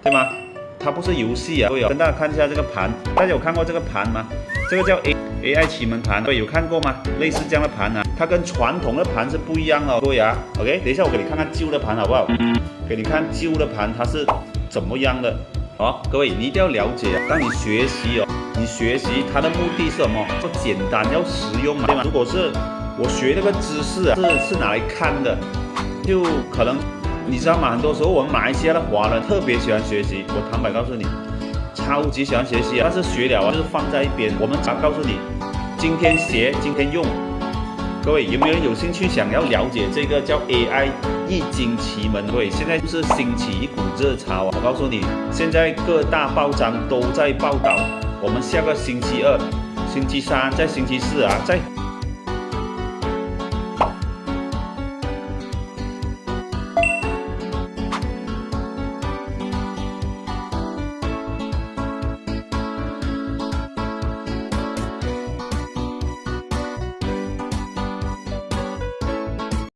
对吗？它不是游戏啊，各位跟大家看一下这个盘，大家有看过这个盘吗？这个叫 AI 奇门盘，各位有看过吗？类似这样的盘啊，它跟传统的盘是不一样的，各位啊。OK， 等一下我给你看看旧的盘好不好？给你看旧的盘它是怎么样的。好，各位你一定要了解啊，当你学习哦，你学习它的目的是什么？要简单，要实用嘛，对吗？如果是我学这个知识啊，是拿来看的，就可能你知道吗？很多时候我们马来西亚的华人特别喜欢学习，我坦白告诉你，超级喜欢学习啊，但是学了啊就是放在一边。我们只告诉你，今天学，今天用。各位有没有人有兴趣想要了解这个叫 AI 易经奇门？各位现在就是兴起一股热潮啊！我告诉你，现在各大报章都在报道，我们下个星期二、星期三、在星期四啊，在